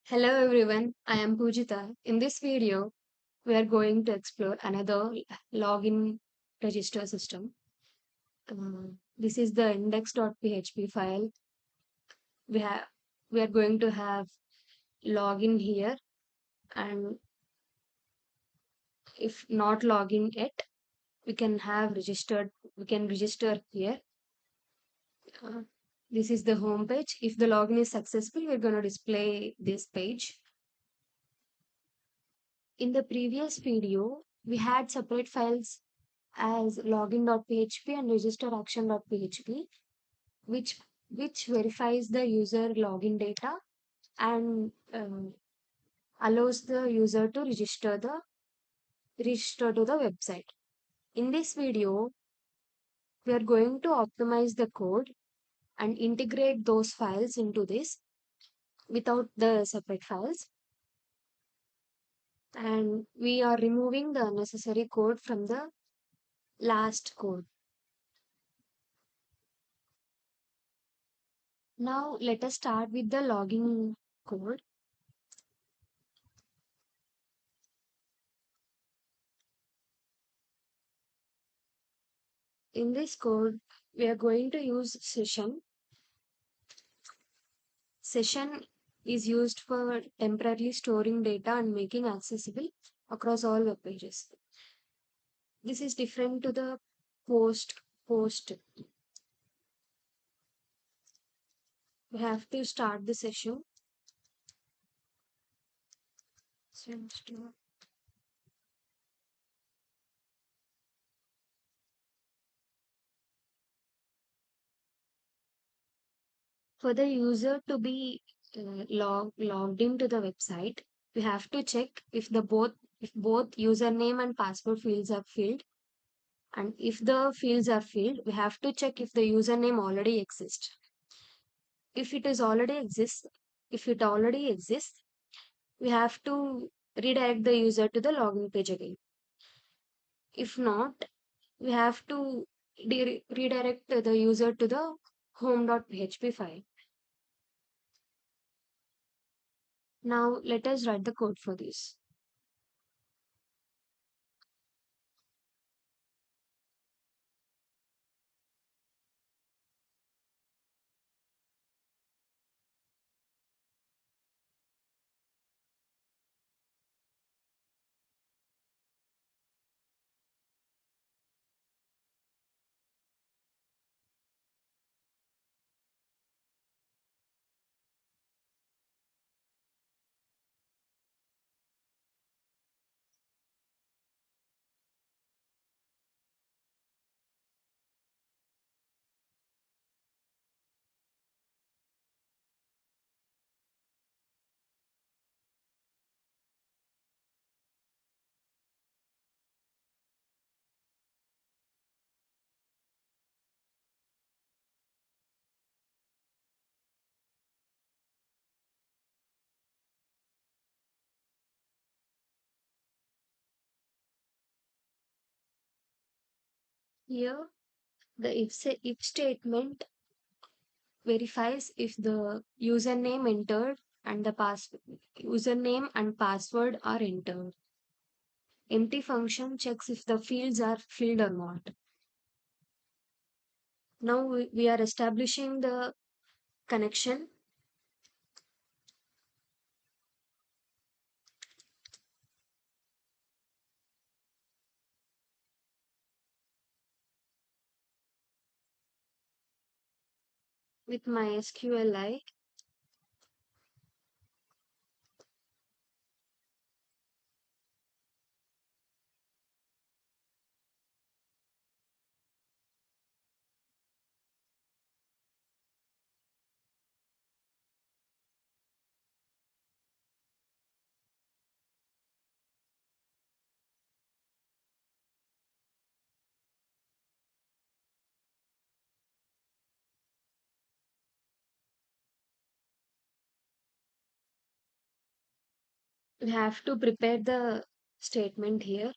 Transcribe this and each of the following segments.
Hello everyone, I am Pujita. In this video, we are going to explore another login register system. This is the index.php file. We have we are going to have login here, and if not login yet, we can register here. Uh, this is the home page. If the login is successful, we're going to display this page. In the previous video, we had separate files as login.php and register action.php, which verifies the user login data and allows the user to register to the website. In this video, we are going to optimize the code and integrate those files into this without the separate files. And we are removing the unnecessary code from the last code. Now let us start with the login code. In this code, we are going to use session. Session is used for temporarily storing data and making accessible across all web pages. This is different to the post. We have to start the session. For the user to be logged into the website, we have to check if both username and password fields are filled. And if the fields are filled, we have to check if the username already exists. If it is already exists, if it already exists, we have to redirect the user to the login page again. If not, we have to redirect the user to the home.php file. Now let us write the code for this. Here, the if statement verifies if the username entered and the username and password are entered. Empty function checks if the fields are filled or not. Now we are establishing the connection. With my SQLi. We have to prepare the statement here.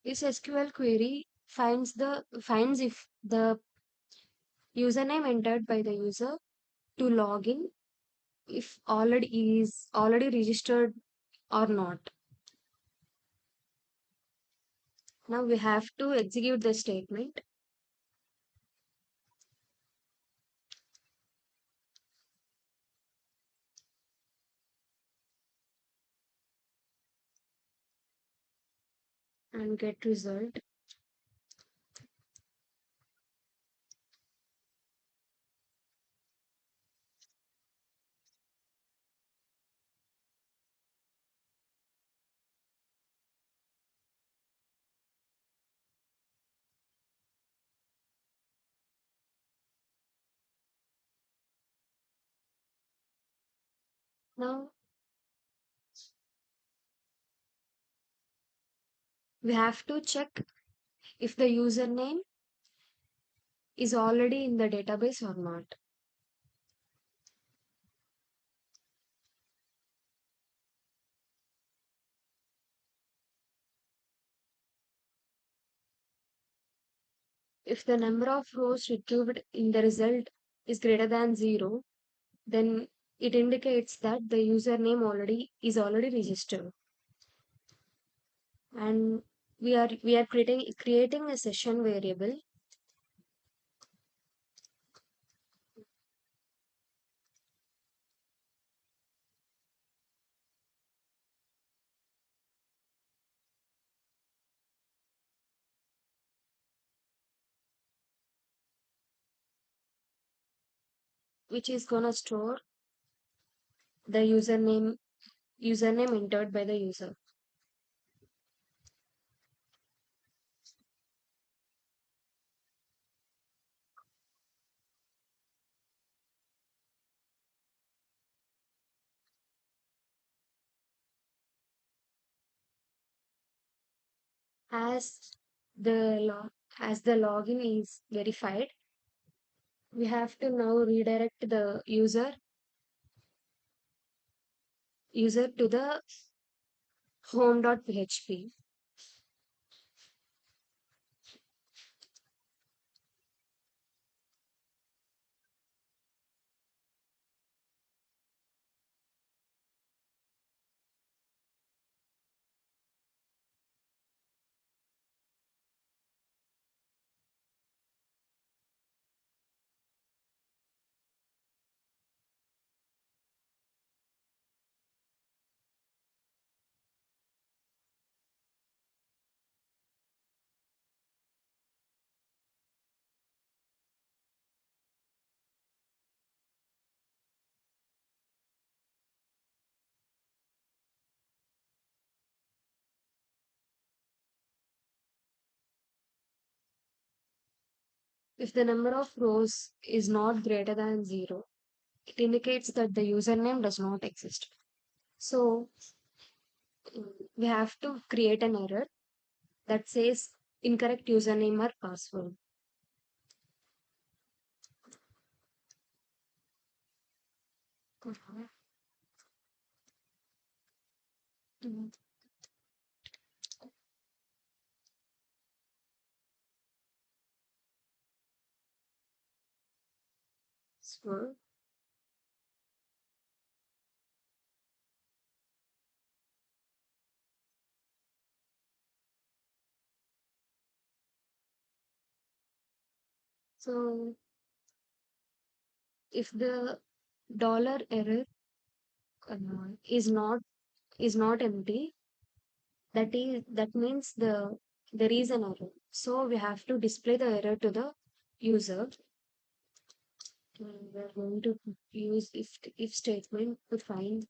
This SQL query finds if the username entered by the user to log in if already registered or not. Now we have to execute the statement and get result. Now we have to check if the username is already in the database or not. If the number of rows retrieved in the result is greater than 0, then it indicates that the username already registered. And we are creating a session variable which is gonna store the username entered by the user. As the log as the login is verified, we have to now redirect the user to the home.php. If the number of rows is not greater than 0, it indicates that the username does not exist. So we have to create an error that says incorrect username or password. Mhm. Mhm. So, so if the dollar error uh, is not empty, that means there is an error. So we have to display the error to the user. We are going to use if statement to find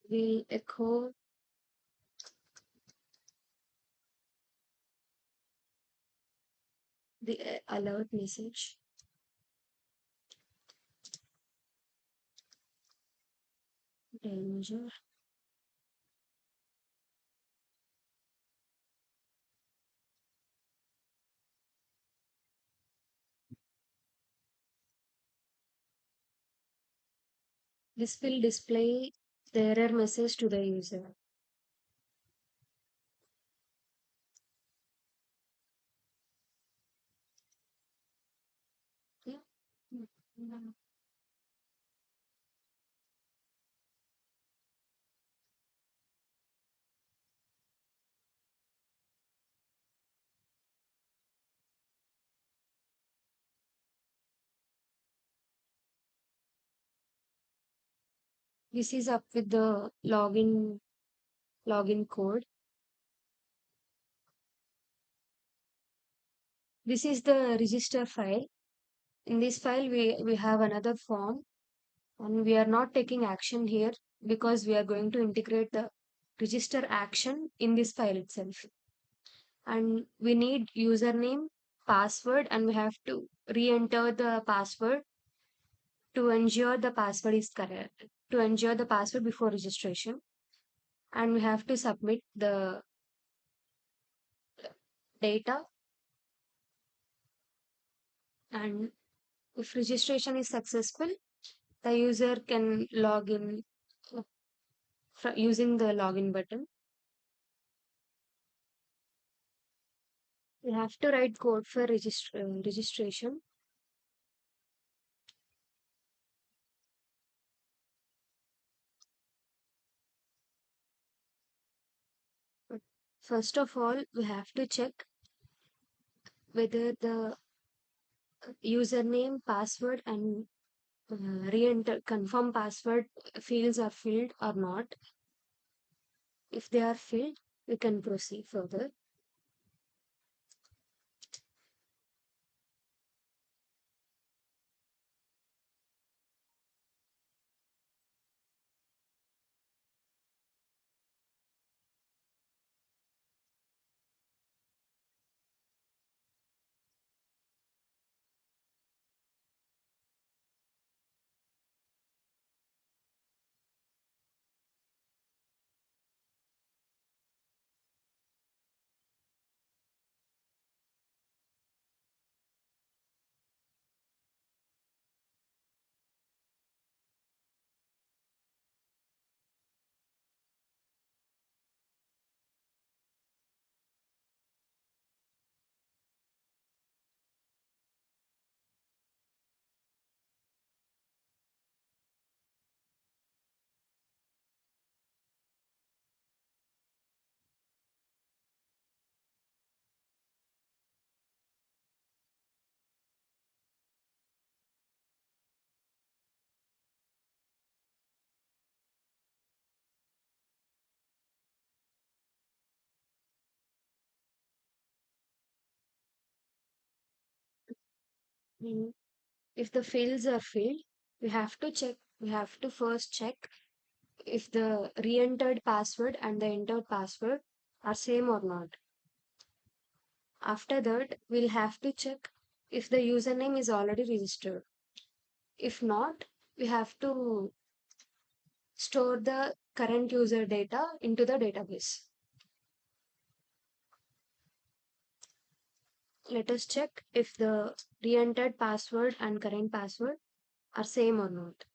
will echo the alert message. Danger. This will display the error message to the user. Yeah. Mm. This is up with the login code. This is the register file. In this file, we have another form, and we are not taking action here because we are going to integrate the register action in this file itself. And we need username, password, and we have to re-enter the password to ensure the password is correct, to ensure the password before registration. And we have to submit the data. And if registration is successful, the user can log in using the login button. We have to write code for registration. But first of all, we have to check whether the username, password, and re-enter confirm password fields are filled or not. If they are filled, we can proceed further. Mm, if the fields are filled, we have to first check if the re-entered password and the entered password are same or not. After that, we'll have to check if the username is already registered. If not, we have to store the current user data into the database. Let us check if the re-entered password and current password are same or not.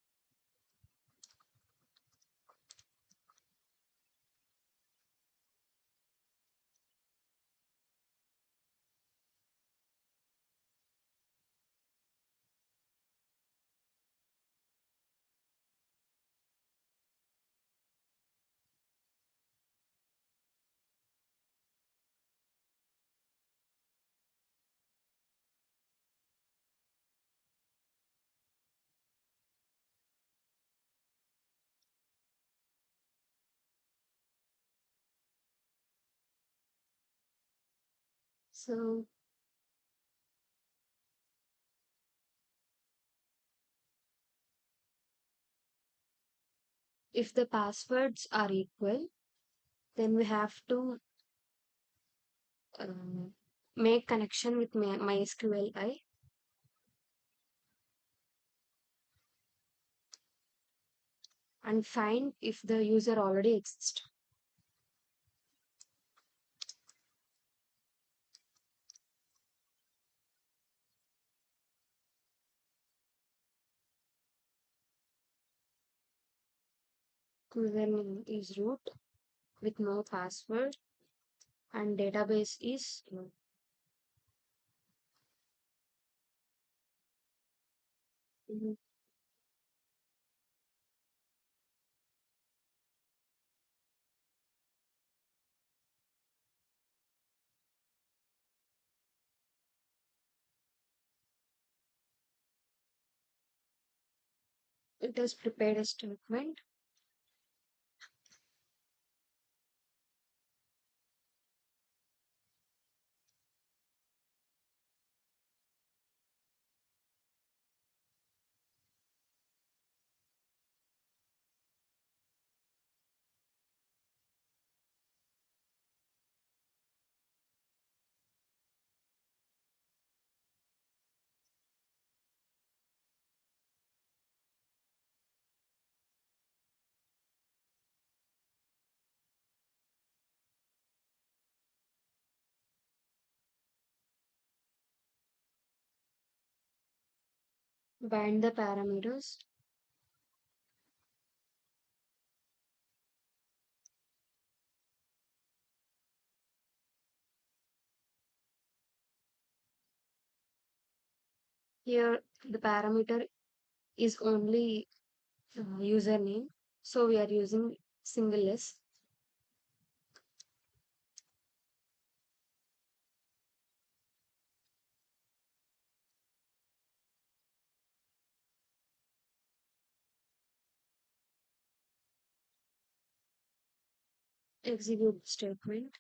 So if the passwords are equal, then we have to um, make connection with MySQLi and find if the user already exists. Username is root with no password and database is Mhm. It has prepared a statement. Bind the parameters. Here the parameter is only username. So we are using single S. Execute statement.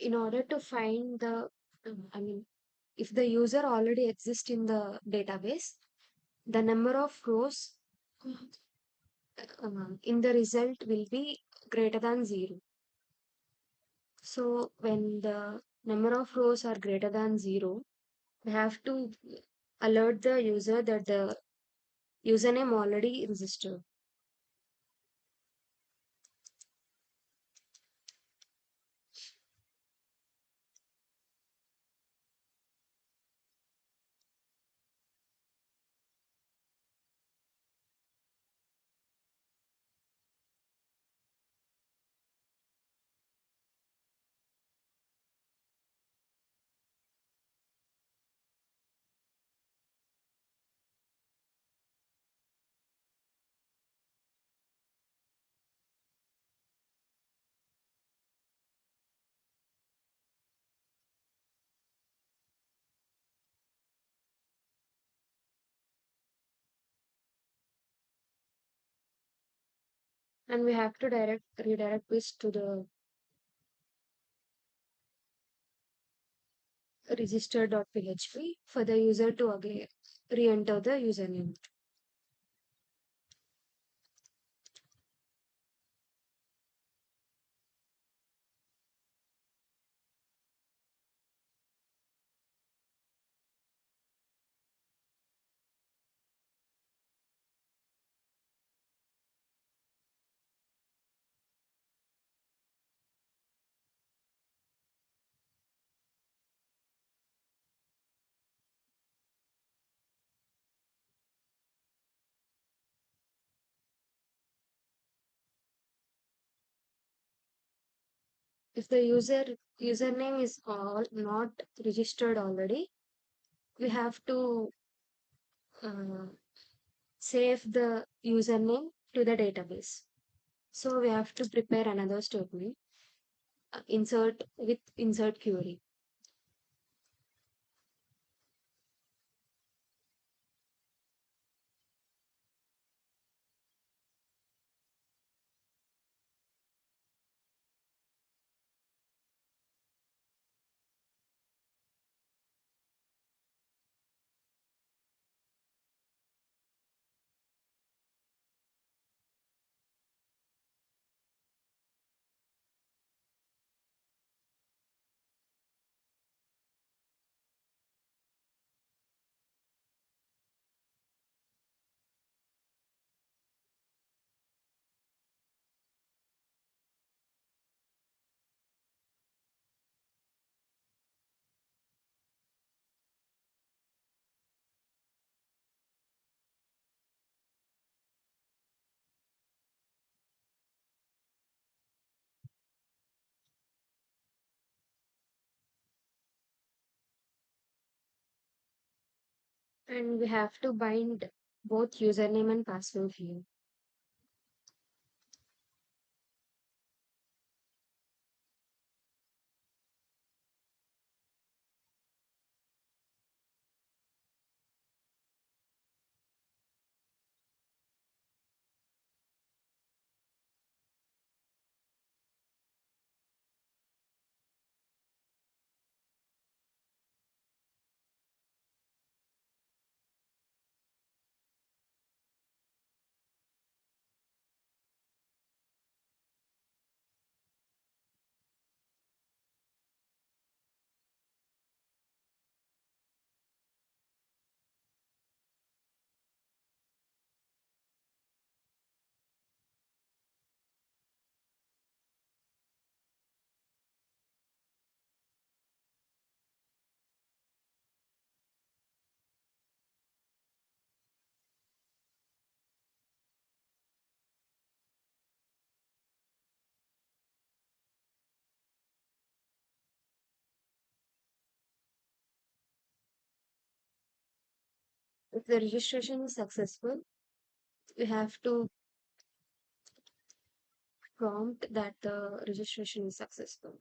In order to find the, if the user already exists in the database, the number of rows in the result will be greater than 0. So when the number of rows are greater than 0, we have to alert the user that the username already registered. And we have to redirect this to the register.php for the user to again re-enter the username. If the username is all not registered already, we have to uh, save the username to the database. So we have to prepare another statement, insert with insert query. And we have to bind both username and password here. If the registration is successful, we have to prompt that the registration is successful.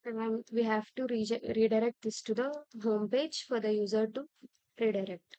And then we have to redirect this to the home page for the user to redirect.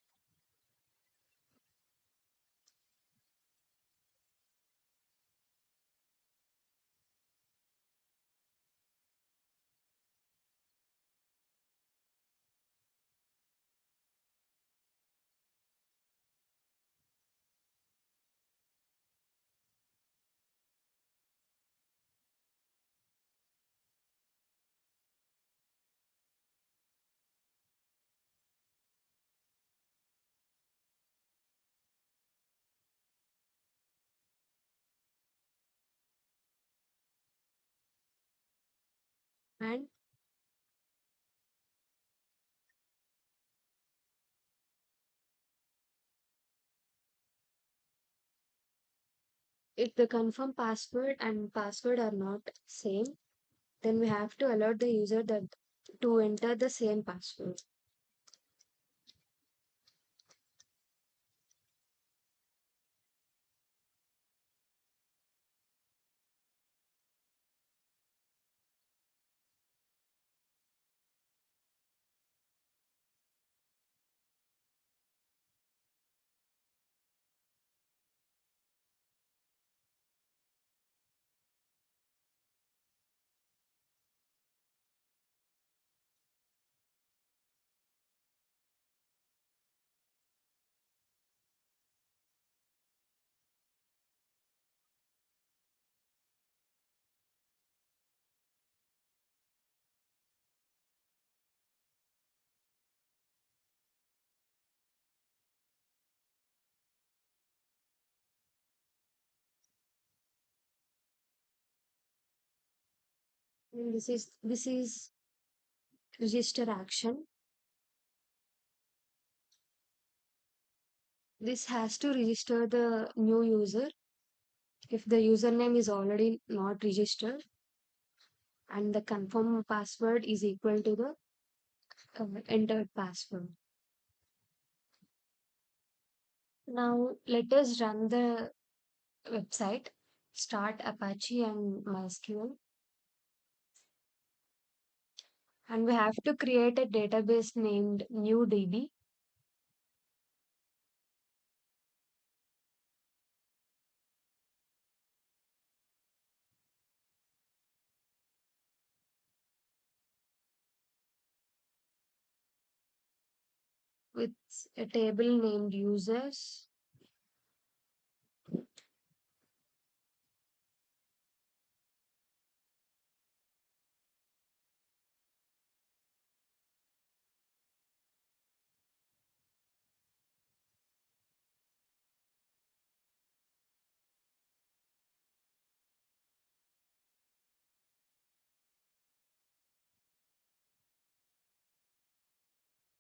And if the confirm password and password are not same, then we have to alert the user that to enter the same password. And this is register action. This has to register the new user if the username is already not registered and the confirm password is equal to the entered password. Now let us run the website, start Apache and MySQL, and we have to create a database named newDB with a table named users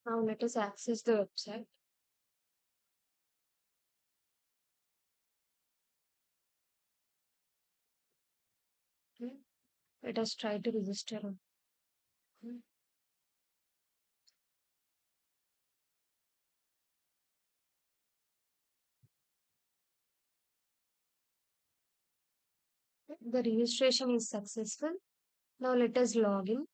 Now let us access the website. Okay. Let us try to register. Okay. The registration is successful. Now let us log in.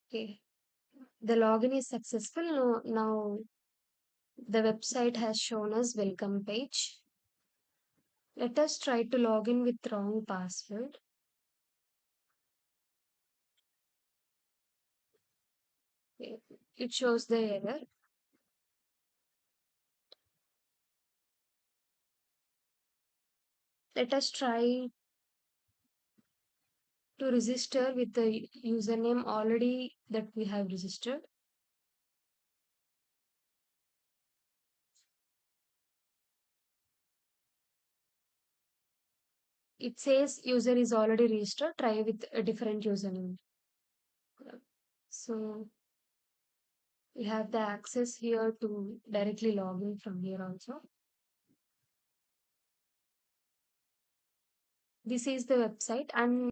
Okay. The login is successful. Now the website has shown us welcome page. Let us try to log in with wrong password. Okay. It shows the error. Let us try to register with the username already that we have registered. It says user is already registered. Try with a different username. So we have the access here to directly log in from here also. This is the website, and